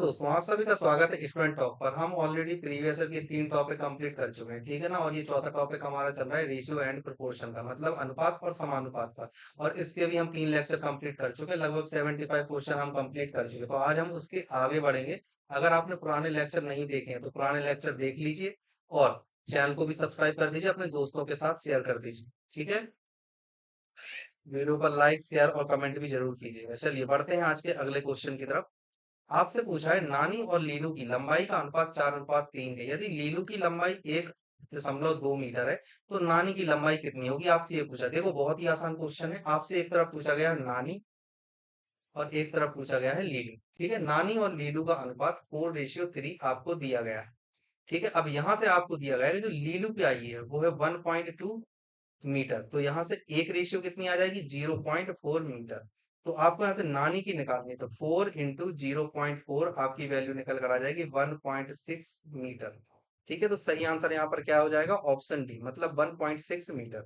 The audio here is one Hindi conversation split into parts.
दोस्तों, आप सभी का स्वागत है स्टूडेंट टॉक पर। हम ऑलरेडी प्रीवियस ईयर के 3 टॉपिक कंप्लीट कर चुके हैं, ठीक है ना। और ये चौथा टॉपिक हमारा चल रहा है रेशियो एंड प्रोपोर्शन का, मतलब अनुपात और समानुपात का। और इसके भी हम 3 लेक्चर कंप्लीट कर चुके हैं, लगभग 75 क्वेश्चन हम कंप्लीट कर चुके हैं। तो आज हम उसके आगे बढ़ेंगे। अगर आपने पुराने लेक्चर नहीं देखे हैं तो पुराने लेक्चर देख लीजिए, और चैनल को भी सब्सक्राइब कर दीजिए, अपने दोस्तों के साथ शेयर कर दीजिए, ठीक है। वीडियो पर लाइक शेयर और कमेंट भी जरूर कीजिएगा। चलिए बढ़ते हैं आज के अगले क्वेश्चन की तरफ। आपसे पूछा है नानी और लीलू की लंबाई का अनुपात 4:3 है। यदि लीलू की लंबाई 1.2 मीटर है तो नानी की लंबाई कितनी होगी, आपसे ये पूछा। देखो बहुत ही आसान क्वेश्चन है। आपसे एक तरफ पूछा गया है नानी और एक तरफ पूछा गया है लीलू, ठीक है। नानी और लीलू का अनुपात 4:3 आपको दिया गया है, ठीक है। अब यहाँ से आपको दिया गया है कि जो लीलू की आई है वो है 1.2 मीटर। तो यहाँ से एक रेशियो कितनी आ जाएगी, 0.4 मीटर। तो आपको यहाँ से नानी की निकालनी है, तो 4 × 0.4 आपकी वैल्यू निकल कर आ जाएगी 1.6 मीटर, ठीक है। तो सही आंसर यहाँ पर क्या हो जाएगा, ऑप्शन डी, मतलब 1.6 मीटर।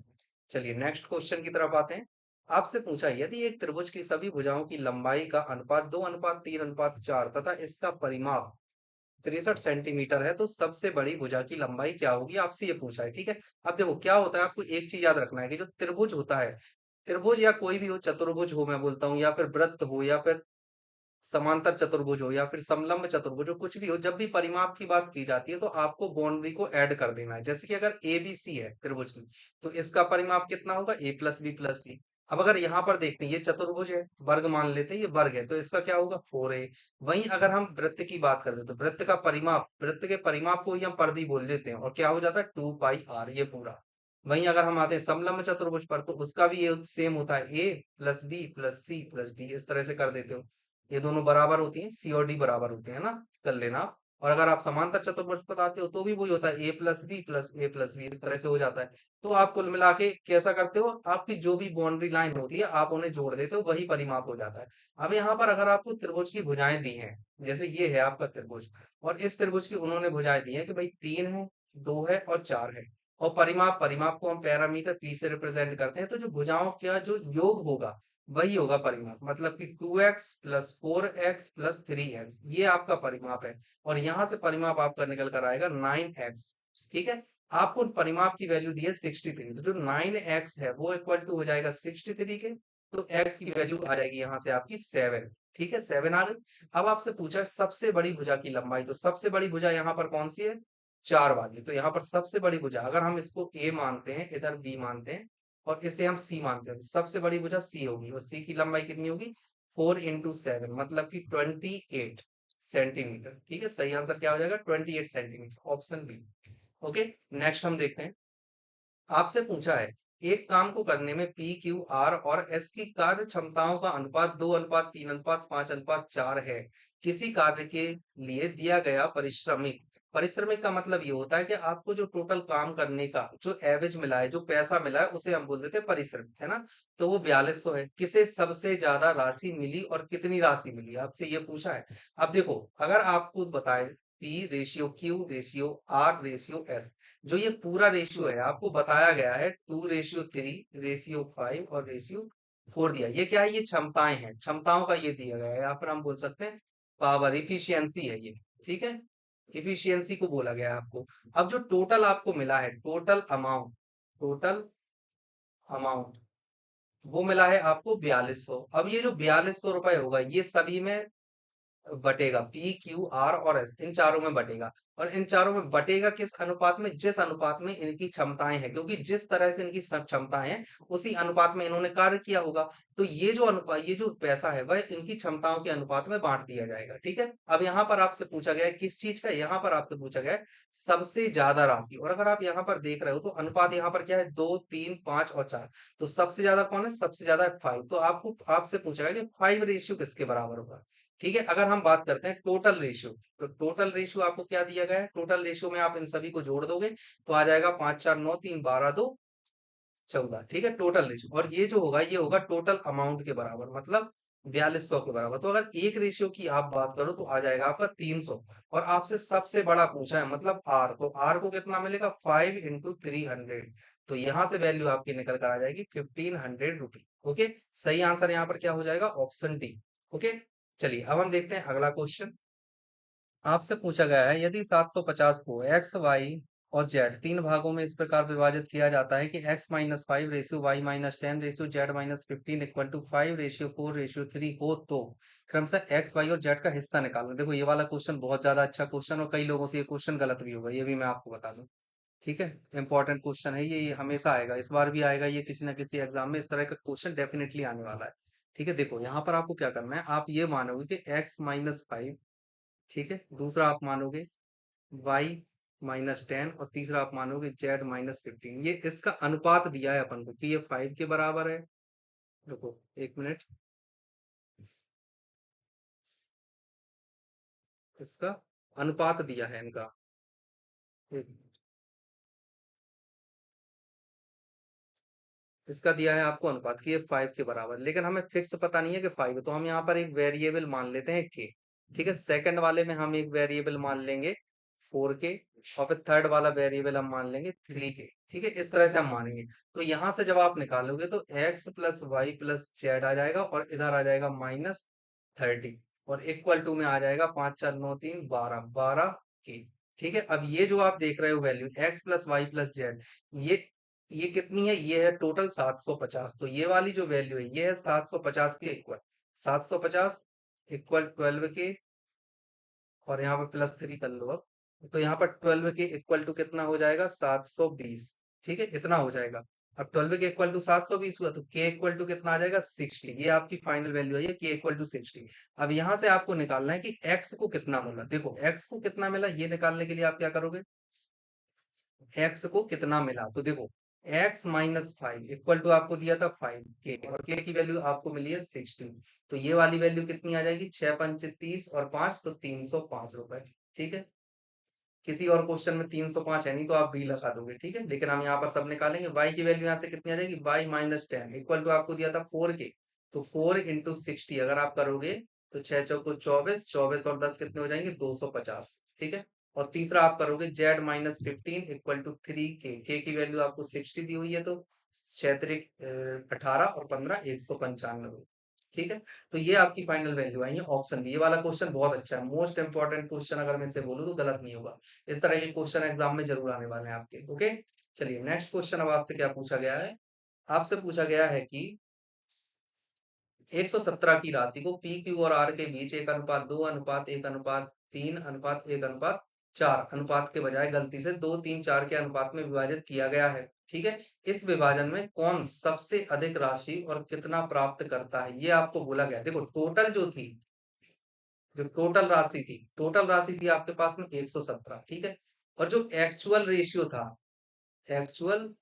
चलिए नेक्स्ट क्वेश्चन की तरफ आते हैं। आपसे पूछा यदि एक त्रिभुज की सभी भुजाओं की लंबाई का अनुपात 2:3:4 तथा इसका परिमाप 63 सेंटीमीटर है तो सबसे बड़ी भुजा की लंबाई क्या होगी, आपसे ये पूछा है, ठीक है। अब देखो क्या होता है, आपको एक चीज याद रखना है कि जो त्रिभुज होता है, त्रिभुज या कोई भी हो, चतुर्भुज हो मैं बोलता हूँ, या फिर वृत्त हो, या फिर समांतर चतुर्भुज हो, या फिर समलंब चतुर्भुज हो, कुछ भी हो, जब भी परिमाप की बात की जाती है तो आपको बाउंड्री को ऐड कर देना है। जैसे कि अगर ए बी सी है त्रिभुज की, तो इसका परिमाप कितना होगा, a+b+c। अब अगर यहाँ पर देखते हैं ये चतुर्भुज है, वर्ग मान लेते हैं, ये वर्ग है, तो इसका क्या होगा 4a। वहीं अगर हम वृत्त की बात करते हैं तो वृत्त का परिमाप, वृत्त के परिमाप को ही हम परिधि बोल देते हैं, और क्या हो जाता है 2πr, ये पूरा। वहीं अगर हम आते हैं समलंब चतुर्भुज पर, तो उसका भी ये सेम होता है, a+b+c+d, इस तरह से कर देते हो। ये दोनों बराबर होती हैं, सी और डी बराबर होते हैं ना, कर लेना आप। और अगर आप समांतर चतुर्भुज बताते हो तो भी वही होता है, a+b+a+b, इस तरह से हो जाता है। तो आप कुल मिला के कैसा करते हो, आपकी जो भी बाउंड्री लाइन होती है आप उन्हें जोड़ देते हो, वही परिमाप हो जाता है। अब यहाँ पर अगर आपको त्रिभुज की भुजाएं दी हैं, जैसे ये है आपका त्रिभुज, और इस त्रिभुज की उन्होंने भुजाएं दी है कि भाई 3 है, 2 है और 4 है, और परिमाप, परिमाप को हम पैरामीटर पी से रिप्रेजेंट करते हैं, तो जो भुजाओं का जो योग होगा वही होगा परिमाप, मतलब कि 2x+4x+3x, ये आपका परिमाप है। और यहां से परिमाप आपका निकल कर आएगा 9x, ठीक है। आपको परिमाप की वैल्यू दी है 63, तो जो 9x है वो इक्वल टू हो जाएगा 63 के, तो x की वैल्यू आ जाएगी यहाँ से आपकी 7, ठीक है, 7 आ गई। अब आपसे पूछा है सबसे बड़ी भुजा की लंबाई, तो सबसे बड़ी भुजा यहाँ पर कौन सी है, 4 वाली। तो यहाँ पर सबसे बड़ी भुजा, अगर हम इसको a मानते हैं, इधर b मानते हैं, और इसे हम सी मानते हैं, सबसे बड़ी भुजा सी होगी, और सी की लंबाई कितनी होगी, 4 × 7, मतलब कि 28 सेंटीमीटर, ठीक है। सही आंसर क्या हो जाएगा, 28 centimetre, option B. Okay, next हम देखते हैं। आपसे पूछा है एक काम को करने में पी क्यू आर और एस की कार्य क्षमताओं का अनुपात 2:3:5:4 है। किसी कार्य के लिए दिया गया परिश्रमिक, परिश्रमिक का मतलब ये होता है कि आपको जो टोटल काम करने का जो एवरेज मिला है, जो पैसा मिला है, उसे हम बोल देते हैं परिश्रम, है ना। तो वो 4200 है। किसे सबसे ज्यादा राशि मिली और कितनी राशि मिली, आपसे ये पूछा है। अब देखो अगर आपको बताए P/Q/R/S, जो ये पूरा रेशियो है आपको बताया गया है 2:3:5 और रेशियो 4 दिया। ये क्या है, ये क्षमताएं हैं, क्षमताओं का ये दिया गया है। यहाँ पर हम बोल सकते हैं पावर, इफिशियंसी है ये, ठीक है। इफिशियंसी को बोला गया है आपको। अब जो टोटल आपको मिला है, टोटल अमाउंट, टोटल अमाउंट वो मिला है आपको 4200। अब ये जो 4200 रुपए होगा ये सभी में बटेगा, पी क्यू आर और एस, इन चारों में बटेगा। और इन चारों में बटेगा किस अनुपात में, जिस अनुपात में इनकी क्षमताएं हैं, क्योंकि जिस तरह से इनकी सब क्षमताएं हैं उसी अनुपात में इन्होंने कार्य किया होगा। तो ये जो अनुपात, ये जो पैसा है वह इनकी क्षमताओं के अनुपात में बांट दिया जाएगा, ठीक है। अब यहाँ पर आपसे पूछा गया है किस चीज का, यहाँ पर आपसे पूछा गया है सबसे ज्यादा राशि। और अगर आप यहाँ पर देख रहे हो तो अनुपात यहाँ पर क्या है, 2 3 5 और 4। तो सबसे ज्यादा कौन है, सबसे ज्यादा है 5। तो आपको आपसे पूछा गया कि 5 रेशियो किसके बराबर होगा, ठीक है। अगर हम बात करते हैं टोटल रेशियो, तो टोटल रेशियो आपको क्या दिया गया है, टोटल रेशियो में आप इन सभी को जोड़ दोगे तो आ जाएगा 5 4 9 3 12 2 14, ठीक है, टोटल रेशियो। और ये जो होगा ये होगा टोटल अमाउंट के बराबर, मतलब 4200 के बराबर। तो अगर एक रेशियो की आप बात करो तो आ जाएगा आपका 300। और आपसे सबसे बड़ा पूछा है मतलब आर, तो आर को कितना मिलेगा, 5 × 300। तो यहां से वैल्यू आपकी निकल कर आ जाएगी 1500 रुपी। ओके, सही आंसर यहाँ पर क्या हो जाएगा, ऑप्शन डी। ओके, चलिए अब हम देखते हैं अगला क्वेश्चन। आपसे पूछा गया है यदि 750 को एक्स वाई और जेड तीन भागों में इस प्रकार विभाजित किया जाता है कि x minus five ratio y minus 10 ratio z minus 15 equal to 5 ratio 4 ratio 3 हो तो क्रमशः एक्स वाई और जेड का हिस्सा निकालना। देखो ये वाला क्वेश्चन बहुत ज्यादा अच्छा क्वेश्चन और कई लोगों से ये क्वेश्चन गलत भी होगा, ये भी मैं आपको बता दूं। ठीक है, इंपॉर्टेंट क्वेश्चन है ये हमेशा आएगा, इस बार भी आएगा, ये किसी ना किसी एग्जाम में इस तरह का क्वेश्चन डेफिनेटली आने वाला है। ठीक है, देखो यहाँ पर आपको क्या करना है, आप ये मानोगे कि एक्स माइनस फाइव, ठीक है, दूसरा आप मानोगे वाई माइनस 10 और तीसरा आप मानोगे जेड माइनस 15। ये इसका अनुपात दिया है अपन को कि ये 5 के बराबर है। रुको एक मिनट, इसका अनुपात दिया है इनका। एक, इसका दिया है आपको अनुपात कि ये 5 के बराबर, लेकिन हमें फिक्स पता नहीं है कि 5 है, तो हम यहाँ पर एक वेरिएबल मान लेते हैं के। ठीक है, सेकंड वाले में हम एक वेरिएबल मान लेंगे 4 के, और फिर थर्ड वाला वेरिएबल हम मान लेंगे 3 के। ठीक है, इस तरह से हम मानेंगे। तो यहाँ से जब आप निकालोगे तो x plus y plus z आ जाएगा और इधर आ जाएगा माइनस 30 और इक्वल टू में आ जाएगा 5 4 9 3 12 12 के। ठीक है, अब ये जो आप देख रहे हो value x plus y plus z, ये ये कितनी है, ये है टोटल 750। तो ये वाली जो वैल्यू है ये है 750 के इक्वल, 750 इक्वल 12 के, और यहाँ पे +3 कर लो अब। तो यहाँ पर 12 के इक्वल टू कितना हो जाएगा, 720। ठीक है, इतना हो जाएगा। अब 12 के इक्वल टू 720 हुआ तो के इक्वल टू कितना आ जाएगा, 60। ये आपकी फाइनल वैल्यू है, ये के इक्वल टू 60। अब यहाँ से आपको निकालना है कि एक्स को कितना मिला। देखो एक्स को कितना मिला ये निकालने के लिए आप क्या करोगे, एक्स को कितना मिला, तो देखो x minus five equal to आपको दिया था 5 के, और के की वैल्यू आपको मिली है 60। तो ये वाली वैल्यू कितनी आ जाएगी, 6 5 30 और 5 तो 305 रुपए। ठीक है, किसी और क्वेश्चन में 305 है नहीं तो आप बी लगा दोगे। ठीक है, लेकिन हम यहाँ पर सब निकालेंगे। y की वैल्यू यहाँ से कितनी आ जाएगी, y माइनस 10 इक्वल टू आपको दिया था 4 के, तो 4 इंटू 60 अगर आप करोगे तो 6 चौको 24, 24 और 10 कितने हो जाएंगे, 250। ठीक है, और तीसरा आप करोगे z माइनस 15 इक्वल टू 3 के की वैल्यू आपको 60 दी हुई है, तो 6 त्रिक 18 और 15 195। ठीक है, तो ये आपकी फाइनल वैल्यू आई है ऑप्शन बी। ये वाला क्वेश्चन बहुत अच्छा है, मोस्ट इंपॉर्टेंट क्वेश्चन, अगर मैं इसे बोलूं तो गलत नहीं होगा। इस तरह के क्वेश्चन एग्जाम में जरूर आने वाले हैं आपके। ओके, चलिए नेक्स्ट क्वेश्चन। अब आपसे क्या पूछा गया है, आपसे पूछा गया है कि 117 की राशि को पी क्यू और आर के बीच 1:2:1:3:1:1 अनुपात के बजाय गलती से 2 3 4 के अनुपात में विभाजित किया गया है। ठीक है, इस विभाजन में कौन सबसे अधिक राशि और कितना प्राप्त करता है, ये आपको बोला गया। देखो टोटल जो थी, जो टोटल राशि थी आपके पास में 117। ठीक है, और जो एक्चुअल रेशियो था, एक्चुअल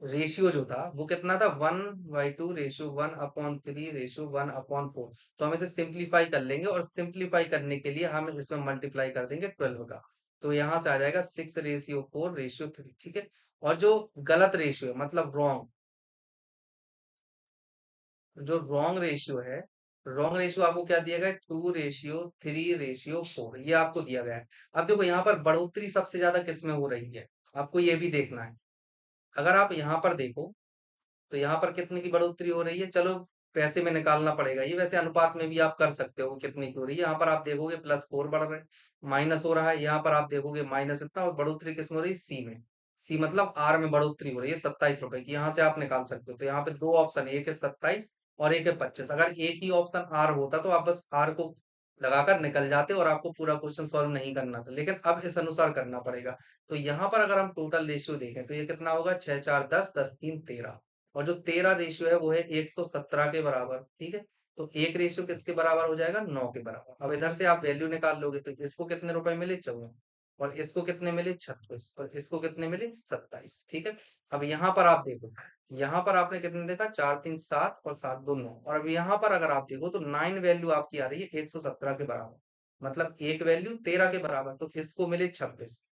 रेशियो जो था वो कितना था, 1/2 रेशियो 1/3 रेशियो 1/4। तो हम इसे सिंप्लीफाई कर लेंगे, और सिंप्लीफाई करने के लिए हम इसमें मल्टीप्लाई कर देंगे 12 का। तो यहाँ से आ जाएगा 6:4 रेशियो 3। ठीक है, और जो गलत रेशियो है मतलब रॉन्ग, जो रॉन्ग रेशियो है, रॉन्ग रेशियो आपको क्या दिया गया है, 2:3 रेशियो 4, ये आपको दिया गया है। अब देखो यहाँ पर बढ़ोतरी सबसे ज्यादा किस में हो रही है, आपको ये भी देखना है। अगर आप यहाँ पर देखो तो यहाँ पर कितने की बढ़ोतरी हो रही है, चलो पैसे में निकालना पड़ेगा ये, वैसे अनुपात में भी आप कर सकते हो कितने की हो रही है। यहाँ पर आप देखोगे +4 बढ़ रहे हैं, माइनस हो रहा है, यहाँ पर आप देखोगे माइनस इतना, और बढ़ोतरी किसमें हो रही है, सी में। सी मतलब आर में बढ़ोतरी हो रही है 27 रुपए की, यहाँ से आप निकाल सकते हो। तो यहाँ पे दो ऑप्शन है, एक है 27 और एक है 25। अगर एक ही ऑप्शन आर होता तो आप बस आर को लगाकर निकल जाते और आपको पूरा क्वेश्चन सॉल्व नहीं करना था, लेकिन अब इस अनुसार करना पड़ेगा। तो यहाँ पर अगर हम टोटल रेशियो देखें तो ये कितना होगा, 6 4 10 10 3 13, और जो 13 रेशियो है वो है 117 के बराबर। ठीक है, तो एक रेशियो किसके बराबर हो जाएगा, 9 के बराबर। अब इधर से आप वैल्यू निकाल लोगे तो इसको कितने रुपए मिले, 54, और इसको कितने मिले, 36, और इसको कितने मिले, 27। ठीक है, अब यहाँ पर आप देखो, यहाँ पर आपने कितने देखा, 4 3 7 और 7 2 9, और अब यहाँ पर अगर आप देखो तो 9 वैल्यू आपकी आ रही है 117 के बराबर, मतलब एक वैल्यू 13 के बराबर, तो इसको मिले 26।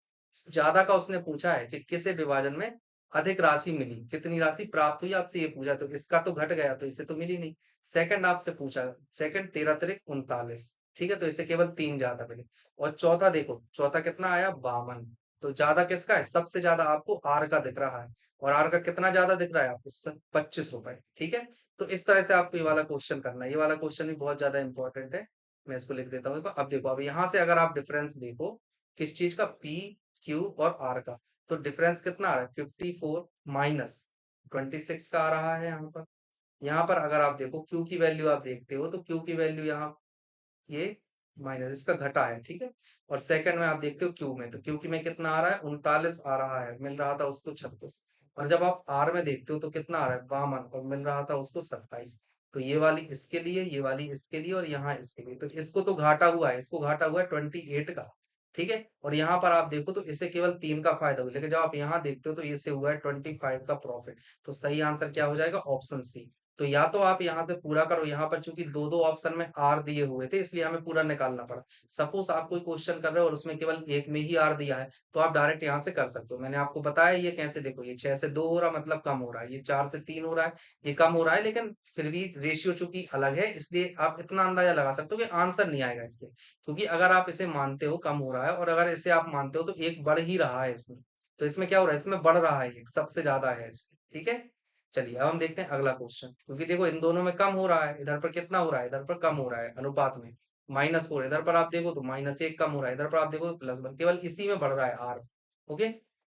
ज्यादा का उसने पूछा है कि किस विभाजन में अधिक राशि मिली, कितनी राशि प्राप्त हुई, आपसे ये पूछा, तो इसका तो घट गया तो इसे तो मिली नहीं। सेकंड आपसे पूछा, सेकंड 13 3 39, ठीक है, तो इसे केवल 3 ज्यादा मिले। और चौथा देखो, चौथा कितना आया, 52। तो ज्यादा किसका है, सबसे ज्यादा आपको आर का दिख रहा है, और आर का कितना ज्यादा दिख रहा है आपको, 25 रुपए। ठीक है, तो इस तरह से आपको ये वाला क्वेश्चन करना है, ये वाला क्वेश्चन भी बहुत ज्यादा इंपॉर्टेंट है। मैं इसको लिख देता हूँ एक बार। अब देखो, अब यहाँ से अगर आप डिफरेंस देखो किस चीज का, पी क्यू और आर का, तो डिफरेंस कितना आ रहा है, 54 माइनस 26 का आ रहा है यहाँ पर। यहाँ पर अगर आप देखो क्यू की वैल्यू आप देखते हो, तो क्यू की वैल्यू यहाँ ये माइनस इसका घटा है, ठीक है। और सेकंड में आप देखते हो क्यू में, तो क्यू की में कितना आ रहा है, 39 आ रहा है, मिल रहा था उसको 36। और जब आप आर में देखते हो तो कितना आ रहा है, 52, और मिल रहा था उसको 27। तो ये वाली इसके लिए, ये वाली इसके लिए, और यहाँ इसके लिए, तो इसको तो घाटा हुआ है, इसको घाटा हुआ है 28 का, ठीक है। और यहाँ पर आप देखो तो इसे केवल 3 का फायदा हुआ, लेकिन जब आप यहाँ देखते हो तो इसे हुआ है 25 का प्रॉफिट। तो सही आंसर क्या हो जाएगा, ऑप्शन सी। तो या तो आप यहाँ से पूरा करो, यहाँ पर चूंकि दो दो ऑप्शन में आर दिए हुए थे इसलिए हमें पूरा निकालना पड़ा। सपोज आप कोई क्वेश्चन कर रहे हो और उसमें केवल एक में ही आर दिया है, तो आप डायरेक्ट यहाँ से कर सकते हो। मैंने आपको बताया ये कैसे, देखो ये 6 से 2 हो रहा मतलब कम हो रहा है, ये 4 से 3 हो रहा है ये कम हो रहा है, लेकिन फिर भी रेशियो चूंकि अलग है इसलिए आप इतना अंदाजा लगा सकते हो कि आंसर नहीं आएगा इससे। क्योंकि अगर आप इसे मानते हो कम हो रहा है और अगर इसे आप मानते हो तो एक बढ़ ही रहा है इसमें, तो इसमें क्या हो रहा है, इसमें बढ़ रहा है, एक सबसे ज्यादा है इसमें, ठीक है। चलिए अब हम देखते हैं अगला क्वेश्चन, क्योंकि देखो इन दोनों में कम हो रहा है, इधर पर कितना हो रहा है, इधर पर कम हो रहा है अनुपात में, -4, इधर पर आप देखो तो -1 कम हो रहा है, इधर पर आप देखो तो +1, केवल इसी में बढ़ रहा है आर। ओके।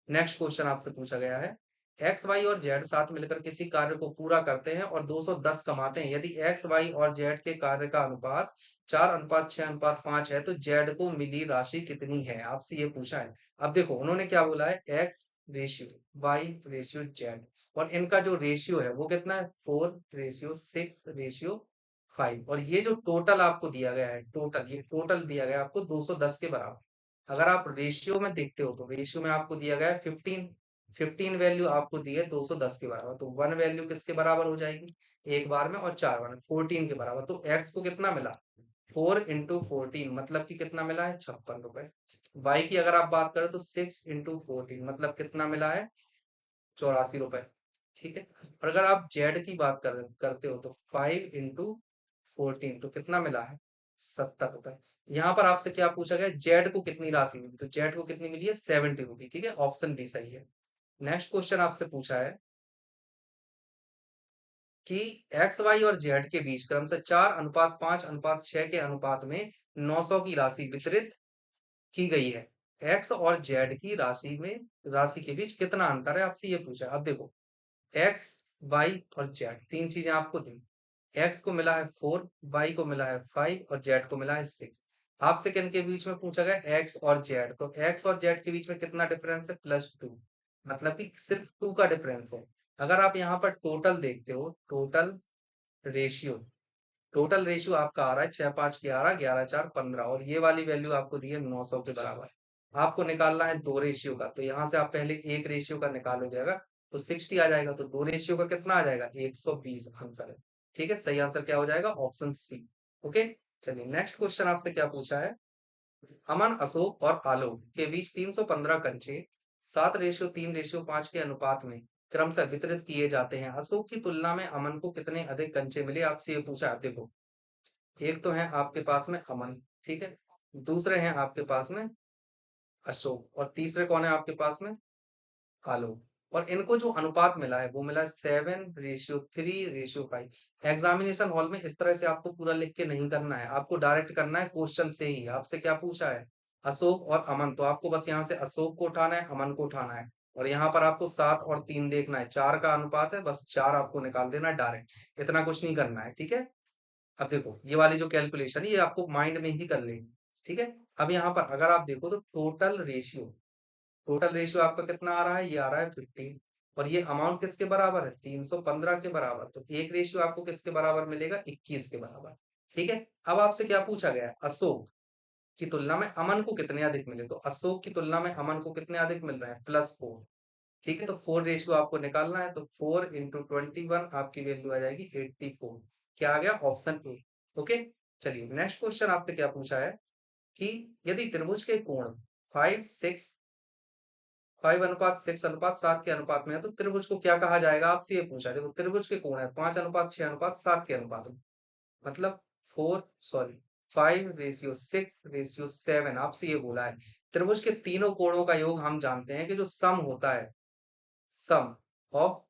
नेक्स्ट क्वेश्चन आपसे पूछा गया है, एक्स वाई और जेड साथ मिलकर किसी कार्य को पूरा करते हैं और 210 कमाते हैं। यदि एक्स वाई और जेड के कार्य का अनुपात 4:6:5 है तो जेड को मिली राशि कितनी है, आपसे ये पूछा है। अब देखो उन्होंने क्या बोला है, x ratio y ratio z, और इनका जो रेशियो है वो कितना है, 4:6:5, और ये जो टोटल आपको दिया गया है, टोटल ये टोटल दिया गया है आपको 210 के बराबर। अगर आप रेशियो में देखते हो तो रेशियो में आपको दिया गया है 15, 15 वैल्यू आपको दी है 210 के बराबर, तो 1 वैल्यू किसके बराबर हो जाएगी, एक बार में, और 4 बार में 14 के बराबर। तो एक्स को कितना मिला, 4 × 14 मतलब कि कितना मिला है, 56 रुपए। वाई की अगर आप बात करें तो 6 × 14 मतलब कितना मिला है, 84 रुपए, ठीक है। और अगर आप जेड की बात करते हो तो 5 × 14 तो कितना मिला है, 70 रुपए। यहाँ पर आपसे क्या पूछा गया, जेड को कितनी राशि मिली, तो जेड को कितनी मिली है, 70 रुपी, ठीक है, ऑप्शन बी सही है। नेक्स्ट क्वेश्चन आपसे पूछा है कि एक्स वाई और जेड के बीच क्रमशः 4:5:6 के अनुपात में 900 की राशि वितरित की गई है। एक्स और जेड की राशि के बीच कितना अंतर है, आपसे ये पूछा है। अब देखो एक्स वाई और जेड तीन चीजें आपको दी, एक्स को मिला है 4, वाई को मिला है 5 और जेड को मिला है 6। आपसे किन के बीच में पूछा गया, एक्स और जेड, तो एक्स और जेड के बीच में कितना डिफरेंस है, +2, मतलब कि सिर्फ 2 का डिफरेंस है। अगर आप यहाँ पर टोटल देखते हो, रेशियो टोटल रेशियो आपका आ रहा है 6×5=11, 11×4=15, और ये वाली वैल्यू आपको दी है 900 के बराबर। आपको निकालना है दो रेशियो का, तो यहाँ से आप पहले एक रेशियो का निकालोगे अगर, तो 60 आ जाएगा, तो दो रेशियो का कितना आ जाएगा, 120 आंसर है, ठीक है। सही आंसर क्या हो जाएगा, ऑप्शन सी। ओके। चलिए नेक्स्ट क्वेश्चन आपसे क्या पूछा है, अमन, अशोक और आलोक के बीच 315 कंचे 7:3:5 के अनुपात में क्रमशः वितरित किए जाते हैं। अशोक की तुलना में अमन को कितने अधिक कंचे मिले, आपसे ये पूछा है। देखो एक तो है आपके पास में अमन, ठीक है, दूसरे हैं आपके पास में अशोक, और तीसरे कौन है आपके पास में, आलोक। और इनको जो अनुपात मिला है वो मिला है 7:3:5। एग्जामिनेशन हॉल में इस तरह से आपको पूरा लिख के नहीं करना है, आपको डायरेक्ट करना है क्वेश्चन से ही। आपसे क्या पूछा है, अशोक और अमन, तो आपको बस यहाँ से अशोक को उठाना है, अमन को उठाना है, और यहाँ पर आपको 7 और 3 देखना है, 4 का अनुपात है, बस 4 आपको निकाल देना है डायरेक्ट, इतना कुछ नहीं करना है, ठीक है। अब देखो ये वाली जो कैलकुलेशन है ये आपको माइंड में ही कर लेनी, ठीक है। अब यहाँ पर अगर आप देखो तो टोटल रेशियो आपका कितना आ रहा है, ये आ रहा है 15, और ये अमाउंट किसके बराबर है, 315 के बराबर, तो एक रेशियो आपको किसके बराबर मिलेगा, 21 के बराबर, ठीक है। अब आपसे क्या पूछा गया है, अशोक की तुलना में अमन को कितने अधिक मिले, तो अशोक की तुलना में अमन को कितने अधिक मिल रहे हैं, +4, ठीक है। तो 4 रेशियो आपको निकालना है, तो 4 × 21 आपकी वैल्यू आ जाएगी 84, क्या आ गया, ऑप्शन ए। ओके। चलिए नेक्स्ट क्वेश्चन आपसे क्या पूछा है कि यदि त्रिभुज के कोण 5:6 के अनुपात में है तो त्रिभुज को क्या कहा जाएगा, आपसे ये पूछा है। देखो त्रिभुज के कोण है 5:6:7 के अनुपात में, मतलब 5:6:7 आपसे ये बोला है। त्रिभुज के तीनों कोणों का योग हम जानते हैं कि जो सम होता है, सम ऑफ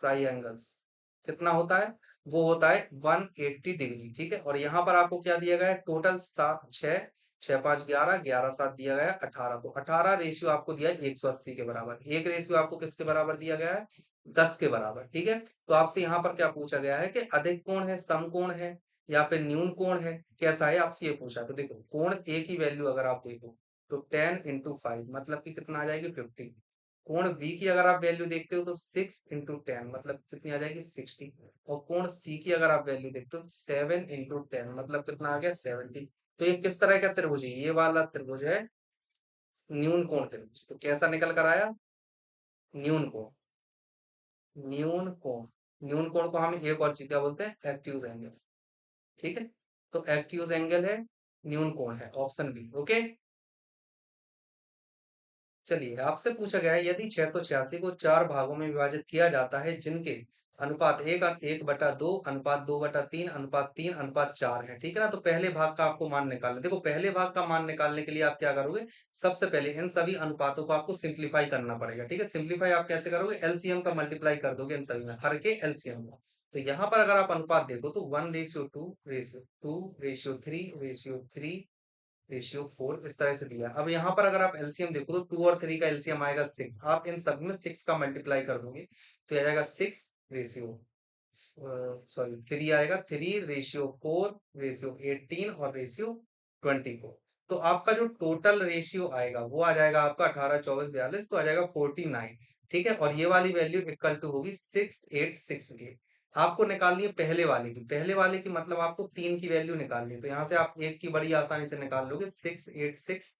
ट्राइएंगल्स, कितना होता है, वो होता है 180 डिग्री, ठीक है। और यहाँ पर आपको क्या दिया गया है, टोटल 7 6 6 5 11 11 7 दिया गया है 18, तो 18 रेशियो आपको दिया है 180 के बराबर। एक रेशियो आपको किसके बराबर दिया गया है, 10 के बराबर, ठीक है। तो आपसे यहाँ पर क्या पूछा गया है कि अधिक कोण है, समकोण है, या फिर न्यून कोण है, कैसा है, आपसे ये पूछा है। तो देखो कोण ए की वैल्यू अगर आप देखो तो 10 इंटू 5 मतलब कि कितना आ जाएगी 50। कोण बी की अगर आप वैल्यू देखते हो तो 6 इंटू 10 मतलब कितनी आ जाएगी 60। और कोण सी की अगर आप वैल्यू देखते हो तो 7 इंटू 10 मतलब कितना आ गया 70। तो ये किस तरह का त्रिभुज है, ये वाला त्रिभुज है न्यून कोण त्रिभुज। तो कैसा निकल कर आया, न्यून कोण। न्यून कोण, न्यून कोण को हम एक और चीज क्या बोलते हैं, एक्यूज एंगल, ठीक है। तो एक्यूज एंगल है, न्यून कोण है, ऑप्शन बी, ओके। चलिए आपसे पूछा गया है यदि 686 को 4 भागों में विभाजित किया जाता है जिनके अनुपात 1/2 अनुपात 2/3 अनुपात 3 अनुपात 4 है, ठीक है ना। तो पहले भाग का आपको मान निकालना, देखो पहले भाग का मान निकालने के लिए आप क्या करोगे, सबसे पहले इन सभी अनुपातों को आपको सिंप्लीफाई करना पड़ेगा, ठीक है। सिंप्लीफाई आप कैसे करोगे, एलसीएम का मल्टीप्लाई कर दोगे इन सभी में, हर के एलसीएम का। तो यहाँ पर अगर आप अनुपात देखो तो 1:2:2:3 रेशियो 4 इस तरह से दिया। अब यहाँ पर अगर आप एलसीएम देखो तो 2 और 3 का एलसीएम आएगा 6, आप इन सब में 6 का मल्टीप्लाई कर दोगे तो आ जाएगा 6 रेशियो सॉरी 3 आएगा, 3:4:18 और रेशियो 24। तो आपका जो टोटल रेशियो आएगा वो आ जाएगा आपका 18 24 42, तो आ जाएगा 49, ठीक है। और ये वाली वैल्यू इक्वल टू होगी 686 के। आपको निकालनी है पहले वाले की, पहले वाले की मतलब आपको 3 की वैल्यू निकालनी है। तो यहाँ से आप एक की बड़ी आसानी से निकाल लोगे, 686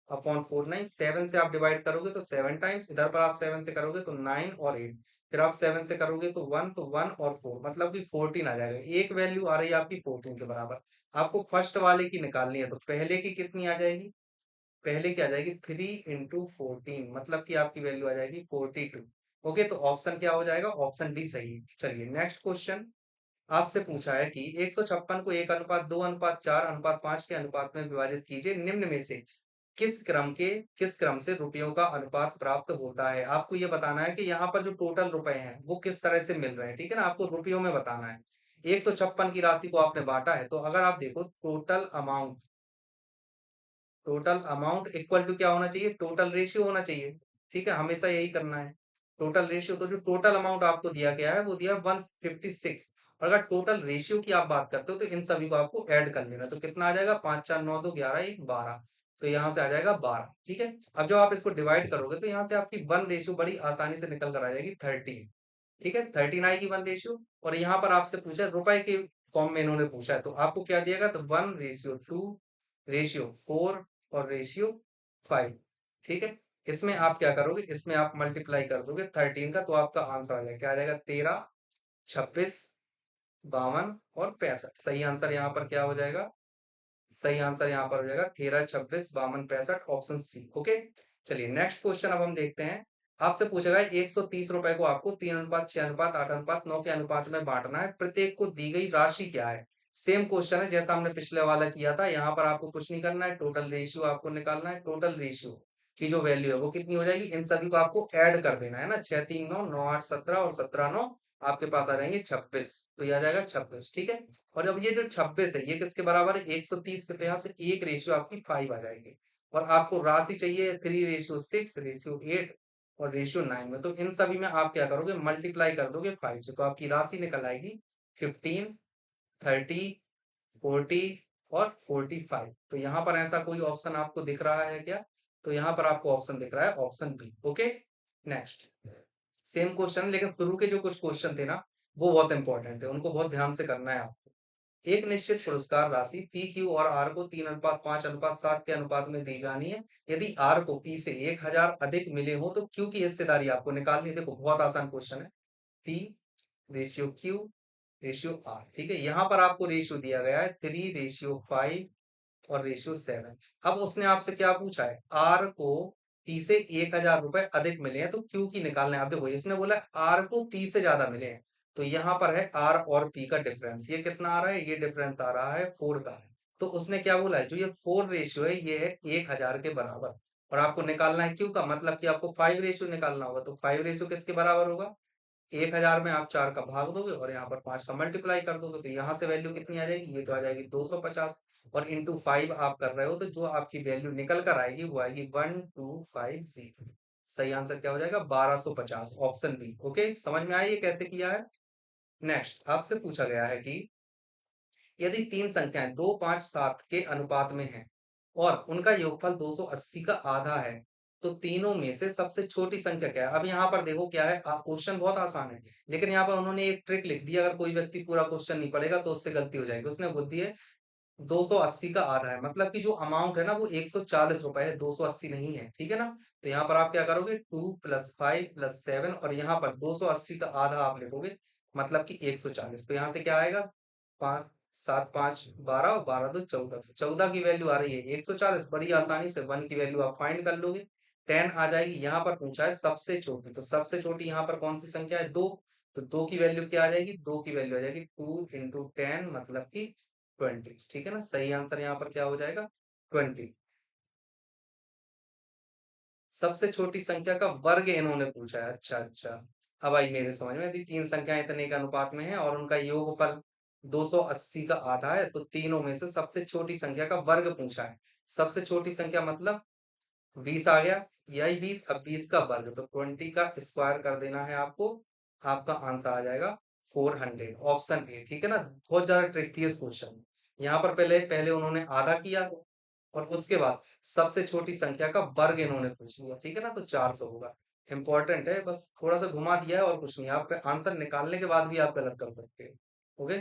अपॉन 49। 7 से आप डिवाइड करोगे तो 7 टाइम्स, इधर पर आप 7 से करोगे तो 9 और 8, फिर आप 7 से करोगे तो 1, तो 1 और 4 मतलब कि 14 आ जाएगा। एक वैल्यू आ रही है आपकी 14 के बराबर। आपको फर्स्ट वाले की निकालनी है, तो पहले की कितनी आ जाएगी, पहले क्या आ जाएगी 3 इंटू 14 मतलब कि आपकी वैल्यू आ जाएगी 42। ओके, तो ऑप्शन क्या हो जाएगा, ऑप्शन डी सही है। चलिए नेक्स्ट क्वेश्चन आपसे पूछा है कि 156 को 1:2:4:5 के अनुपात में विभाजित कीजिए, निम्न में से किस क्रम से रुपयों का अनुपात प्राप्त होता है। आपको ये बताना है कि यहाँ पर जो टोटल रुपए हैं वो किस तरह से मिल रहे हैं, ठीक है ना। आपको रुपयों में बताना है। 156 की राशि को आपने बांटा है, तो अगर आप देखो टोटल अमाउंट इक्वल टू क्या होना चाहिए, टोटल रेशियो होना चाहिए, ठीक है। हमेशा यही करना है, टोटल रेशियो। तो जो टोटल अमाउंट आपको दिया गया है वो दिया 156। और अगर टोटल रेशियो की आप बात करते हो तो इन सभी को आपको ऐड कर लेना। तो कितना आ जाएगा, 5 4 9 2 11 1 12, तो यहाँ से आ जाएगा 12, ठीक है। अब जब आप इसको डिवाइड करोगे तो यहाँ से आपकी 1 रेशियो बड़ी आसानी से निकल कर आ जाएगी 13, ठीक है। 13 आएगी 1 रेशियो। और यहाँ पर आपसे पूछा है रुपए के फॉर्म में इन्होंने पूछा है, तो आपको क्या दिएगा, तो 1:2:4 और रेशियो 5, ठीक है। इसमें आप क्या करोगे, इसमें आप मल्टीप्लाई कर दोगे 13 का, तो आपका आंसर आ जाएगा, क्या आ जाएगा 13 26 52 और 65। सही आंसर यहाँ पर क्या हो जाएगा, सही आंसर यहाँ पर हो जाएगा 13 26 52 65, ऑप्शन सी, ओके। चलिए नेक्स्ट क्वेश्चन अब हम देखते हैं। आपसे पूछा गया 130 रुपए को आपको 3:6:8:9 के अनुपात में बांटना है, प्रत्येक को दी गई राशि क्या है। सेम क्वेश्चन है जैसा हमने पिछले वाला किया था। यहाँ पर आपको कुछ नहीं करना है, टोटल रेशियो आपको निकालना है। टोटल रेशियो की जो वैल्यू है वो कितनी हो जाएगी, इन सभी को आपको ऐड कर देना है ना, 6 3 9 9 8 17 और 17 9 आपके पास आ जाएंगे 26, तो ये आ जाएगा 26, ठीक है। और जब ये जो 26 है ये किसके बराबर है, 130 के, तो यहाँ से एक रेशियो आपकी 5 आ जाएगी। और आपको राशि चाहिए 3:6 रेशियो 8 और रेशियो 9 में। तो इन सभी में आप क्या करोगे, मल्टीप्लाई कर दोगे 5 से, तो आपकी राशि निकल आएगी 15 30 40 और 45। तो यहाँ पर ऐसा कोई ऑप्शन आपको दिख रहा है क्या, तो यहाँ पर आपको ऑप्शन दिख रहा है option B, okay. Next same question, लेकिन शुरू के जो कुछ क्वेश्चन थे ना वो बहुत इंपॉर्टेंट है, उनको बहुत ध्यान से करना है आपको। एक निश्चित पुरस्कार राशि पी क्यू और आर को 3:5:7 के अनुपात में दी जानी है। यदि आर को पी से 1000 अधिक मिले हो तो क्यू की हिस्सेदारी आपको निकालनी है। देखो बहुत आसान क्वेश्चन है, p ratio q ratio r, ठीक है। यहाँ पर आपको रेशियो दिया गया है 3:5 और रेशियो 7। अब उसने आपसे क्या पूछा है, आर को पी से 1000 रुपए अधिक मिले हैं तो क्यू की निकालना है। आप देखो इसने बोला आर को पी से ज्यादा मिले हैं, तो यहाँ पर है आर और पी का डिफरेंस, ये कितना आ रहा है, ये डिफरेंस आ रहा है 4 का। तो उसने क्या बोला है, जो ये 4 रेशियो है ये है 1000 के बराबर। और आपको निकालना है क्यू का, मतलब कि आपको 5 रेशियो निकालना होगा। तो 5 रेशियो किसके बराबर होगा, 1000 में आप 4 का भाग दोगे और यहाँ पर 5 का मल्टीप्लाई कर दोगे, तो यहाँ से वैल्यू कितनी आ जाएगी, ये तो आ जाएगी 250, और इंटू 5 आप कर रहे हो, तो जो आपकी वैल्यू निकल कर आएगी वो आएगी 1250। सही आंसर क्या हो जाएगा, 1250, ऑप्शन बी। ओके, समझ में आई ये कैसे किया है। नेक्स्ट आपसे पूछा गया है कि यदि तीन संख्याएं 2, 5, 7 के अनुपात में हैं और उनका योगफल 280 का आधा है, तो तीनों में से सबसे छोटी संख्या क्या है। अब यहाँ पर देखो क्या है, क्वेश्चन बहुत आसान है, लेकिन यहाँ पर उन्होंने एक ट्रिक लिख दी। अगर कोई व्यक्ति पूरा क्वेश्चन नहीं पढ़ेगा तो उससे गलती हो जाएगी। उसने बोल दी है 280 का आधा है, मतलब कि जो अमाउंट है ना वो 140 रुपए है, 280 नहीं है, ठीक है ना। तो यहाँ पर आप क्या करोगे, 2 प्लस 5 प्लस 7, और यहाँ पर 280 का आधा आप लिखोगे, मतलब कि 140। तो यहाँ से क्या आएगा, 5, 7, 5, 12 और 12 2 14, तो 14 की वैल्यू आ रही है 140। बड़ी आसानी से 1 की वैल्यू आप फाइंड कर लोगे, 10 आ जाएगी। यहाँ पर पूछा है सबसे छोटी, तो सबसे छोटी यहाँ पर कौन सी संख्या है, 2। तो 2 की वैल्यू क्या आ जाएगी, 2 की वैल्यू आ जाएगी 2 इंटू 10, मतलब कि 20। ठीक है ना, सही आंसर यहाँ पर क्या हो जाएगा, 20। सबसे छोटी संख्या का वर्ग इन्होंने पूछा है, अच्छा अच्छा। अब आई मेरे समझ में, यदि तीन संख्याएं इतने के अनुपात में है और उनका योगफल 280 का आधा है, तो तीनों में से सबसे छोटी संख्या का वर्ग पूछा है। सबसे छोटी संख्या मतलब 20 आ गया, यही 20, अब 20 का वर्ग, तो 20 का स्क्वायर कर देना है आपको, आपका आंसर आ जाएगा 400, ऑप्शन ए। ठीक है ना, बहुत ज्यादा ट्रिकी है क्वेश्चन। यहाँ पर पहले पहले उन्होंने आधा किया और उसके बाद सबसे छोटी संख्या का वर्ग इन्होंने पूछ लिया, ठीक है ना, तो 400 होगा। इंपॉर्टेंट है, बस थोड़ा सा घुमा दिया है और कुछ नहीं। आप आंसर निकालने के बाद भी आप गलत कर सकते हो। ओके,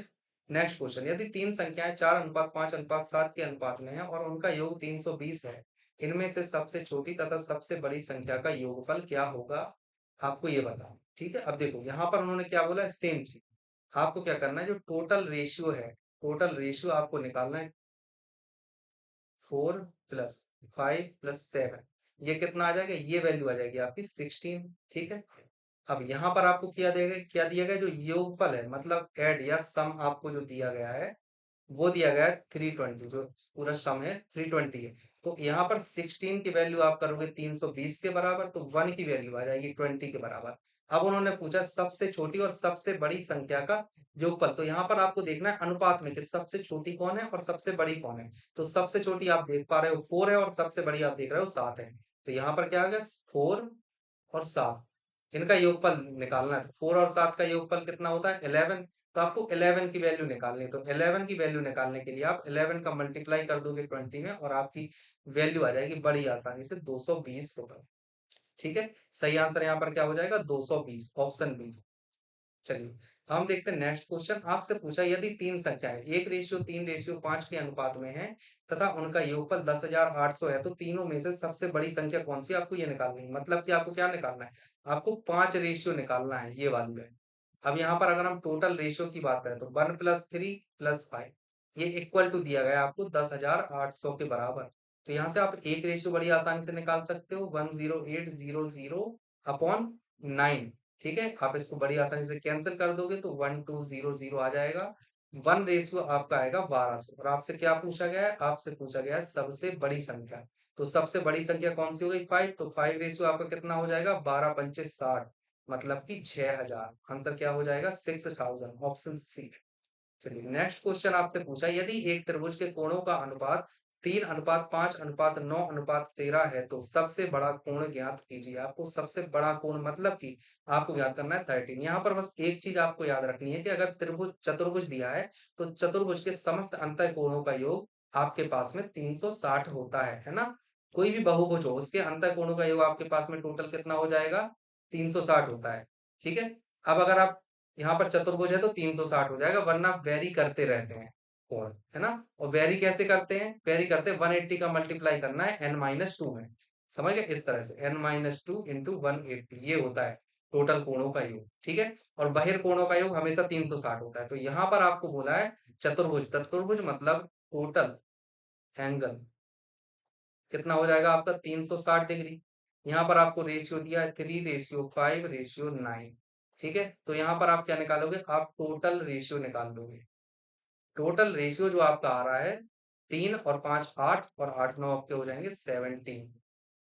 नेक्स्ट क्वेश्चन, यदि तीन संख्याएं 4:5:7 के अनुपात में है और उनका योग 320 है, इनमें से सबसे छोटी तथा सबसे बड़ी संख्या का योगफल क्या होगा, आपको ये बताना है। ठीक है, अब देखो यहाँ पर उन्होंने क्या बोला है, सेम चीज। आपको क्या करना है, जो टोटल रेशियो है, टोटल रेशियो आपको निकालना है। 4 प्लस 5 प्लस 7, ये कितना आ जाएगा, ये वैल्यू आ जाएगी आपकी 16। ठीक है, अब यहाँ पर आपको क्या दिया गया, जो योगफल है, मतलब ऐड या सम आपको जो दिया गया है, वो दिया गया है 320, जो पूरा सम है 320 है। तो यहाँ पर 16 की वैल्यू आप करोगे 320 के बराबर, तो 1 की वैल्यू आ जाएगी 20 के बराबर। अब उन्होंने पूछा सबसे छोटी और सबसे बड़ी संख्या का योगफल, तो यहाँ पर आपको देखना है अनुपात में कि सबसे छोटी कौन है और सबसे बड़ी कौन है। तो सबसे छोटी आप देख पा रहे हो 4 है और सबसे बड़ी आप देख रहे हो 7 है। तो यहाँ पर क्या आ गया, 4 और 7, इनका योगफल निकालना है। तो 4 और 7 का योगफल कितना होता है, 11। तो आपको 11 की वैल्यू निकालनी है, तो 11 की वैल्यू निकालने के लिए आप 11 का मल्टीप्लाई कर दोगे 20 में, और आपकी वैल्यू आ जाएगी बड़ी आसानी से 220 रुपए। ठीक है, सही आंसर यहाँ पर क्या हो जाएगा, 220, ऑप्शन बी। चलिए, हम देखते हैं नेक्स्ट क्वेश्चन। आपसे पूछा यदि तीन संख्याएं 1:3:5 के अनुपात में है तथा उनका योगफल 10,800 है, तो तीनों में से सबसे बड़ी संख्या कौन सी, आपको ये निकालनी है। मतलब कि आपको क्या निकालना है, आपको 5 रेशियो निकालना है, ये वाली है। अब यहाँ पर अगर हम टोटल रेशियो की बात करें, तो 1+3+5, ये इक्वल टू दिया गया है आपको 10,800 के बराबर। तो यहाँ से आप एक रेशियो बड़ी आसानी से निकाल सकते हो, 10800/9। ठीक है, आप इसको बड़ी आसानी से कैंसिल कर दोगे तो 1200 आ जाएगा। 1 रेशियो आपका आएगा 1200। और आपसे क्या पूछा गया है, आपसे पूछा गया है सबसे बड़ी संख्या। तो सबसे बड़ी संख्या कौन सी हो गई, 5। तो 5 रेशियो आपका कितना हो जाएगा, 12 पंचे 60, मतलब कि 6000। आंसर क्या हो जाएगा, 6000, ऑप्शन सी। चलिए, नेक्स्ट क्वेश्चन आपसे पूछा यदि एक त्रिभुज के कोणों का अनुपात 3:5:9:13 है, तो सबसे बड़ा कोण ज्ञात कीजिए। आपको सबसे बड़ा कोण मतलब कि आपको ज्ञात करना है 13। यहाँ पर बस एक चीज आपको याद रखनी है कि अगर त्रिभुज चतुर्भुज दिया है, तो चतुर्भुज के समस्त अंतः कोणों का योग आपके पास में 360 होता है ना। कोई भी बहुभुज हो, उसके अंतः कोणों का योग आपके पास में टोटल कितना हो जाएगा, 360 होता है। ठीक है, अब अगर आप यहाँ पर चतुर्भुज है तो 360 हो जाएगा, वरना वेरी करते रहते हैं कोण, है ना। और वेरी कैसे करते हैं, वेरी करते हैं 180 का मल्टीप्लाई करना है n-2 में। समझ गए, इस तरह से n-2 इंटू 180, ये होता है टोटल कोणों का योग। ठीक है, और बहिर कोणों का योग हमेशा 360 होता है। तो यहाँ पर आपको बोला है चतुर्भुज, चतुर्भुज मतलब टोटल एंगल कितना हो जाएगा आपका, 360 डिग्री। यहाँ पर आपको रेशियो दिया है 3:5:9। ठीक है, तो यहाँ पर आप क्या निकालोगे, आप टोटल रेशियो निकाल लोगे। टोटल रेशियो जो आपका आ रहा है 3 और 5 8, और 8 9 आपके हो जाएंगे 17।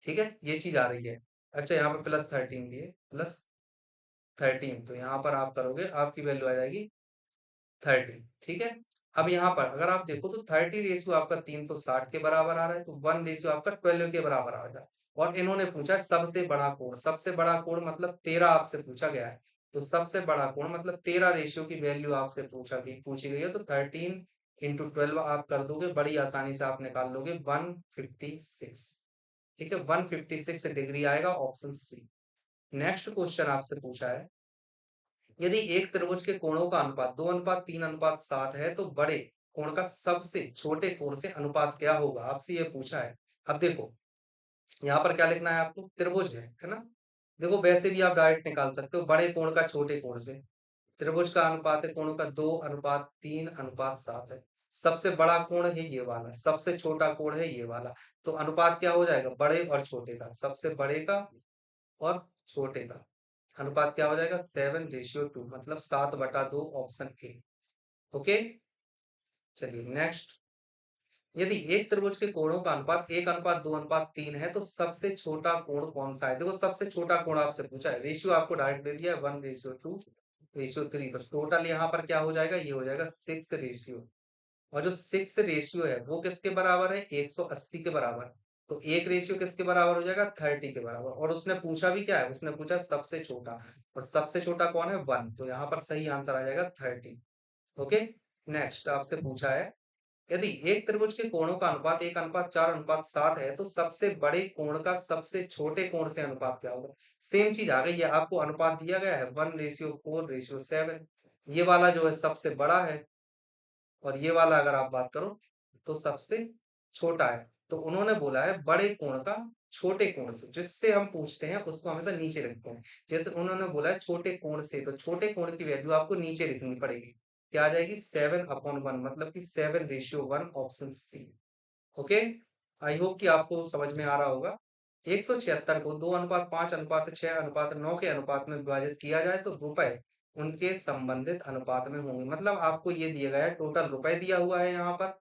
ठीक है, ये चीज आ रही है। अच्छा, यहाँ पे +13 भी है, प्लस 13, तो यहाँ पर आप करोगे आपकी वैल्यू आ जाएगी 30। ठीक है, अब यहाँ पर अगर आप देखो तो 30 रेशियो आपका 360 के बराबर आ रहा है, तो 1 रेशियो आपका 12 के बराबर आ रहा है। और इन्होंने पूछा सबसे बड़ा कोण, सबसे बड़ा कोण मतलब 13 आपसे पूछा गया है, तो सबसे बड़ा कोण मतलब 13 रेशियो की वैल्यू आपसे पूछी गई है, तो 13 इंटू 12 आप कर दोगे, बड़ी आसानी से आप निकाल लोगे 156। ठीक है, 156 डिग्री आएगा, ऑप्शन सी। नेक्स्ट क्वेश्चन आपसे पूछा है, यदि एक त्रिभुज के कोणों का अनुपात 2:3:7 है, तो बड़े कोण का सबसे छोटे कोण से अनुपात क्या होगा, आपसे ये पूछा है। अब देखो यहाँ पर क्या लिखना है आपको, त्रिभुज है ना। देखो वैसे भी आप डायरेक्ट निकाल सकते हो, बड़े कोण का छोटे कोण से। त्रिभुज का अनुपात है कोणों का 2:3:7 है। सबसे बड़ा कोण है ये वाला, सबसे छोटा कोण है ये वाला, तो अनुपात क्या हो जाएगा, बड़े और छोटे का, सबसे बड़े का और छोटे का अनुपात क्या हो जाएगा, 7:2, मतलब 7/2, ऑप्शन ए। ओके, चलिए नेक्स्ट, यदि एक त्रिभुज के कोणों का अनुपात 1:2:3 है, तो सबसे छोटा कोण कौन सा है। देखो सबसे छोटा कोण आपसे पूछा है, रेशियो आपको डायरेक्ट दे दिया है 1:2:3, तो टोटल यहाँ पर क्या हो जाएगा, ये हो जाएगा 6 रेशियो। और जो 6 रेशियो है वो किसके बराबर है, 180 के बराबर। तो एक रेशियो किसके बराबर हो जाएगा, 30 के बराबर। और उसने पूछा भी क्या है, उसने पूछा सबसे छोटा, और सबसे छोटा कौन है, 1, तो यहाँ पर सही आंसर आ जाएगा 30। ओके, नेक्स्ट आपसे पूछा है, यदि एक त्रिभुज के कोणों का अनुपात 1:4:7 है, तो सबसे बड़े कोण का सबसे छोटे कोण से अनुपात क्या होगा। सेम चीज आ गई है, आपको अनुपात दिया गया है 1:4:7। ये वाला जो है सबसे बड़ा है, और ये वाला अगर आप बात करो तो सबसे छोटा है। तो उन्होंने बोला है बड़े कोण का छोटे कोण से, जिससे हम पूछते हैं उसको हमेशा नीचे रखते हैं। जैसे उन्होंने बोला है छोटे कोण से, तो छोटे कोण की वैल्यू आपको नीचे लिखनी पड़ेगी, क्या आ जाएगी, 7/1, मतलब कि 7:1, option C. Okay, I hope कि आपको समझ में आ रहा होगा। 176 को 2:5:6:9 के अनुपात में विभाजित किया जाए, तो रुपए उनके संबंधित अनुपात में होंगे। मतलब आपको ये दिया गया है, टोटल रुपए दिया हुआ है यहाँ पर,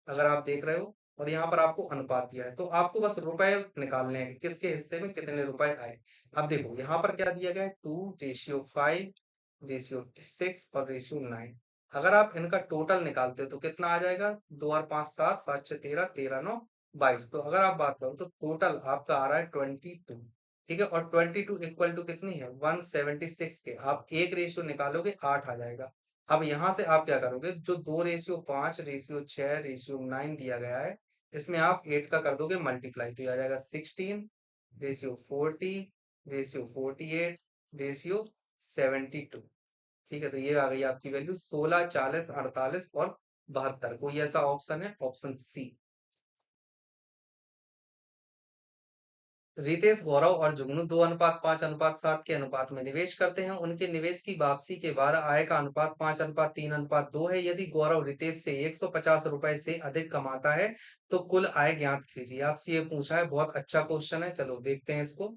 अगर आप देख रहे हो, और यहाँ पर आपको अनुपात दिया है, तो आपको बस रुपए निकालने हैं, किसके हिस्से में कितने रुपए आए। अब देखो यहाँ पर क्या दिया गया है, 2:5:6 और :9। अगर आप इनका टोटल निकालते हो तो कितना आ जाएगा, 2 और 5 7, 7 6 13, 13 9 22। तो अगर आप बात करो तो टोटल आपका आ रहा है 22। ठीक है, और 22 इक्वल टू कितनी है, 176 के आप एक रेशियो निकालोगे 8 आ जाएगा। अब यहाँ से आप क्या करोगे, जो 2:5 :6 :9 दिया गया है, इसमें आप 8 का कर दोगे मल्टीप्लाई, तो ये आ जाएगा 16:40 :48 :72। ठीक है, तो ये आ गई आपकी वैल्यू 16, 40, 48 और 72। कोई ऐसा ऑप्शन है, ऑप्शन सी। रितेश, गौरव और जुगनू 2:5:7 के अनुपात में निवेश करते हैं। उनके निवेश की वापसी के बाद आय का अनुपात 5:3:2 है। यदि गौरव रितेश से 150 रुपए से अधिक कमाता है, तो कुल आय ज्ञात कीजिए। आपसे ये पूछा है, बहुत अच्छा क्वेश्चन है, चलो देखते हैं इसको।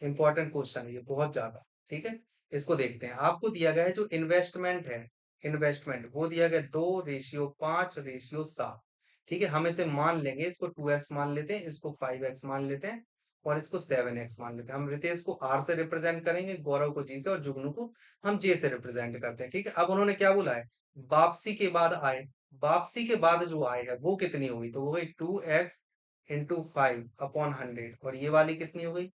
इंपॉर्टेंट क्वेश्चन है ये, बहुत ज्यादा। ठीक है, इसको देखते हैं। आपको दिया गया है जो इन्वेस्टमेंट है, इन्वेस्टमेंट वो दिया गया 2:5:7। ठीक है, हम इसे मान लेंगे, इसको 2x मान लेते हैं, इसको 5x मान लेते हैं, और इसको 7x मान लेते हैं। हम रितेश को R से रिप्रेजेंट करेंगे, गौरव को G से, और जुगनू को हम J से रिप्रेजेंट करते हैं। ठीक है, अब उन्होंने क्या बोला है, वापसी के बाद आय, वापसी के बाद जो आय है वो कितनी होगी, तो वो गई 2x इंटू 5/100, और ये वाली कितनी हो गई,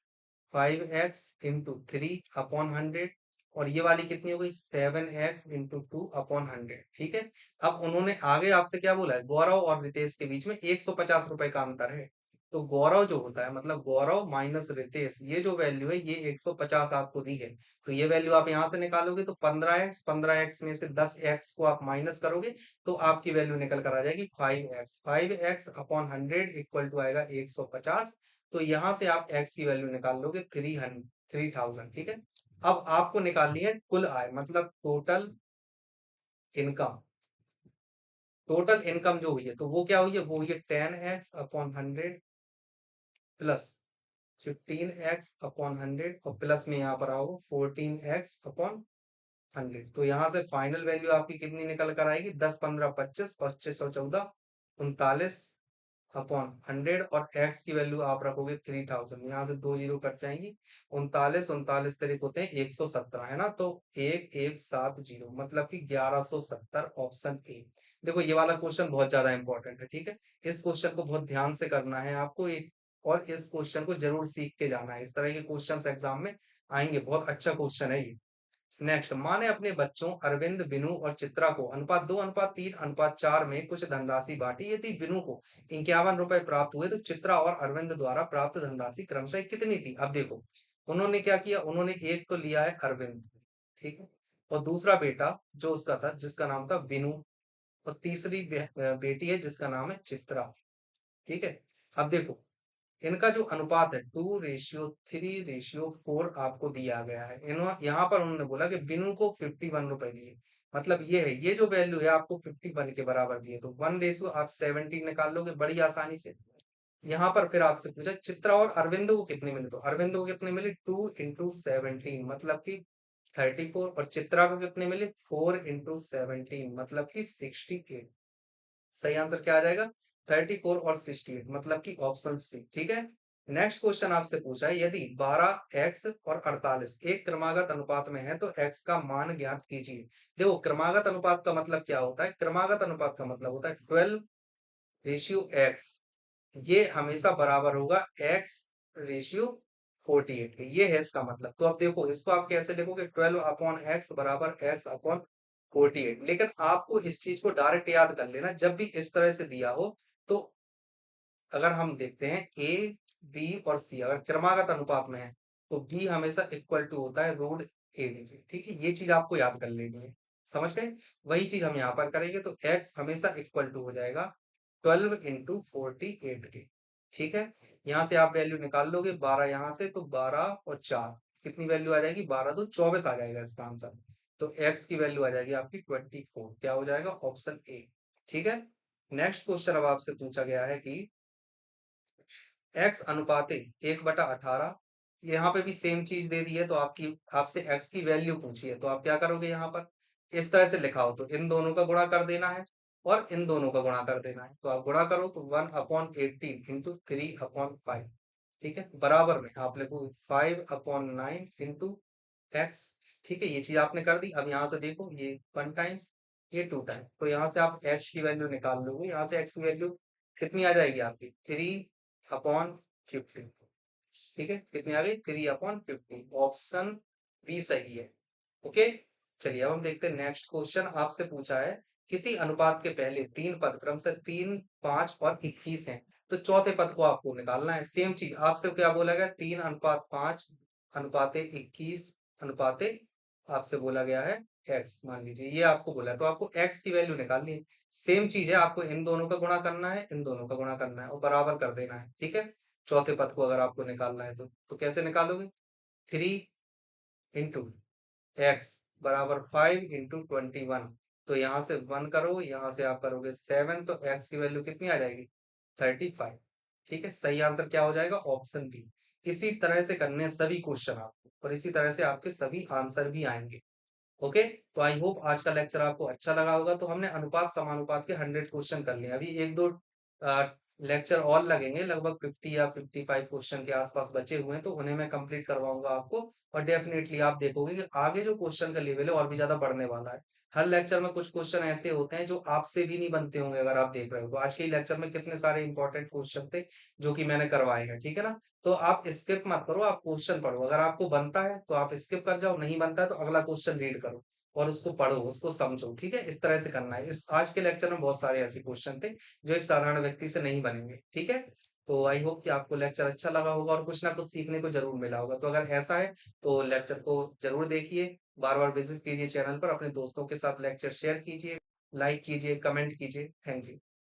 5x इंटू 3/100, और ये वाली कितनी हो गई, 7x इंटू 2/100। ठीक है, अब उन्होंने आगे आपसे क्या बोला है, गौरव और रितेश के बीच में 150 रुपए का अंतर है। तो गौरव जो होता है, मतलब गौरव माइनस रितेश, ये जो वैल्यू है ये 150 आपको दी है। तो ये वैल्यू आप यहाँ से निकालोगे तो 15x, 15x में से 10x को आप माइनस करोगे, तो आपकी वैल्यू निकल कर आ जाएगी 5x। 5x/100 इक्वल टू आएगा 150। तो यहाँ से आप x की वैल्यू निकाल लोगे 3000। ठीक है, अब आपको निकालनी है कुल आय, मतलब टोटल इनकम। टोटल इनकम जो हुई है, तो वो क्या हुई है, वो हुई है 10x/100 प्लस 15x/100, और प्लस में यहाँ पर आओ 14x/100। तो यहाँ से फाइनल वैल्यू आपकी कितनी निकल कर आएगी, 10 15 25, 25 और 14 39, अपॉन 100 और x की वैल्यू आप रखोगे 3000, यहाँ से 2 जीरो कट जाएंगी, 39 39 तरीक होते हैं 117, है ना, तो 1170 मतलब कि 1170 ऑप्शन ए। देखो ये वाला क्वेश्चन बहुत ज्यादा इंपॉर्टेंट है, ठीक है, इस क्वेश्चन को बहुत ध्यान से करना है आपको एक, और इस क्वेश्चन को जरूर सीख के जाना है, इस तरह के क्वेश्चंस एग्जाम में आएंगे, बहुत अच्छा क्वेश्चन है ये। नेक्स्ट, माँ ने अपने बच्चों अरविंद, बिनू और चित्रा को अनुपात 2 अनुपात 3 अनुपात 4 में कुछ धनराशि बांटी, यदि बिनू को 51 रुपए प्राप्त हुए तो चित्रा और अरविंद द्वारा प्राप्त धनराशि क्रमशः कितनी थी। अब देखो उन्होंने क्या किया, उन्होंने एक तो लिया है अरविंद, ठीक है, और दूसरा बेटा जो उसका था जिसका नाम था बिनू, और तीसरी बेटी है जिसका नाम है चित्रा, ठीक है। अब देखो इनका जो अनुपात है 2:3:4 आपको दिया गया है, यहाँ पर उन्होंने बोला कि बिनू को 51 रुपए दिए, मतलब ये है, ये जो वैल्यू है आपको 51 के बराबर दिए, तो 1 रेशियो आप 17 निकाल लोगे बड़ी आसानी से। यहाँ पर फिर आपसे पूछा चित्रा और अरविंद को कितने मिले, तो अरविंद को कितने मिले 2 × 17 मतलब कि 34, और चित्रा को कितने मिले 4 × 17 मतलब कि 68। सही आंसर क्या आ जाएगा 34 और 68 मतलब कि ऑप्शन सी, ठीक है। नेक्स्ट क्वेश्चन आपसे पूछा है, यदि 12x और 48 एक क्रमागत अनुपात में है तो x का मान ज्ञात कीजिए। देखो क्रमागत अनुपात का मतलब क्या होता है, क्रमागत अनुपात का मतलब होता है 12:x, ये हमेशा बराबर होगा x:48 के, ये है इसका मतलब। तो अब देखो इसको आप कैसे लिखोगे 12/x बराबर x/48, लेकिन आपको इस चीज को डायरेक्ट याद कर लेना, जब भी इस तरह से दिया हो तो अगर हम देखते हैं ए, बी और सी अगर क्रमागत अनुपात में है तो बी हमेशा इक्वल टू होता है रूट ए डी के, ठीक है, ये चीज आपको याद कर लेनी है, समझ गए। वही चीज हम यहाँ पर करेंगे, तो x हमेशा इक्वल टू हो जाएगा 12 × 48 के, ठीक है। यहाँ से आप वैल्यू निकाल लोगे 12, यहाँ से तो 12 और 4 कितनी वैल्यू आ जाएगी 12 तो 24 आ जाएगा इसका आंसर। तो x की वैल्यू आ जाएगी आपकी 24, क्या हो जाएगा ऑप्शन ए, ठीक है। नेक्स्ट क्वेश्चन अब आपसे पूछा गया है कि x अनुपाते 1/18, यहाँ पे भी सेम चीज दे दी है, तो आपकी आपसे x की वैल्यू पूछी है, तो आप क्या करोगे यहाँ पर इस तरह से लिखा हो तो इन दोनों का गुणा कर देना है और इन दोनों का गुणा कर देना है, तो आप गुणा करो तो 1/18 इंटू 3/5, ठीक है, बराबर में आप लिखो 5/9 इंटू एक्स, ठीक है, ये चीज आपने कर दी। अब यहाँ से देखो ये 1 टाइम ये 2 टाइम, तो यहाँ से आप x की वैल्यू निकाल लोगे, यहाँ से x की वैल्यू कितनी आ जाएगी आपकी 3/50, ठीक है, कितनी आ गई 3/50, ऑप्शन बी सही है, ओके। चलिए अब हम देखते हैं नेक्स्ट क्वेश्चन आपसे पूछा है, किसी अनुपात के पहले 3 पद क्रम से 3, 5 और 21 हैं, तो चौथे पद को आपको निकालना है। सेम चीज आपसे क्या बोला गया 3:5 अनुपाते 21 अनुपाते आपसे बोला गया है x, मान लीजिए ये आपको बोला है, तो आपको x की वैल्यू निकालनी है। सेम चीज है, आपको इन दोनों का गुणा करना है, इन दोनों का गुणा करना है और बराबर कर देना है, ठीक है। चौथे पद को अगर आपको निकालना है तो कैसे निकालोगे 3 × x बराबर 5 × 21, तो यहाँ से 1 करो, यहाँ से आप करोगे 7, तो x की वैल्यू कितनी आ जाएगी 35, ठीक है। सही आंसर क्या हो जाएगा ऑप्शन बी। इसी तरह से करने हैं सभी क्वेश्चन आपको, और इसी तरह से आपके सभी आंसर भी आएंगे, ओके। तो आई होप आज का लेक्चर आपको अच्छा लगा होगा। तो हमने अनुपात समानुपात के 100 क्वेश्चन कर लिए, अभी एक दो लेक्चर और लगेंगे, लगभग 50 या 55 क्वेश्चन के आसपास बचे हुए हैं, तो उन्हें मैं कंप्लीट करवाऊंगा आपको, और डेफिनेटली आप देखोगे कि आगे जो क्वेश्चन का लेवल है और भी ज्यादा बढ़ने वाला है। हर लेक्चर में कुछ क्वेश्चन ऐसे होते हैं जो आपसे भी नहीं बनते होंगे, अगर आप देख रहे हो तो आज के ही लेक्चर में कितने सारे इंपॉर्टेंट क्वेश्चन थे जो कि मैंने करवाए हैं, ठीक है ना। तो आप स्किप मत करो, आप क्वेश्चन पढ़ो, अगर आपको बनता है तो आप स्किप कर जाओ, नहीं बनता है तो अगला क्वेश्चन रीड करो और उसको पढ़ो, उसको समझो, ठीक है, इस तरह से करना है। इस आज के लेक्चर में बहुत सारे ऐसे क्वेश्चन थे जो एक साधारण व्यक्ति से नहीं बनेंगे, ठीक है। तो आई होप कि आपको लेक्चर अच्छा लगा होगा और कुछ ना कुछ सीखने को जरूर मिला होगा। तो अगर ऐसा है तो लेक्चर को जरूर देखिए, बार बार विजिट कीजिए चैनल पर, अपने दोस्तों के साथ लेक्चर शेयर कीजिए, लाइक कीजिए, कमेंट कीजिए, थैंक यू।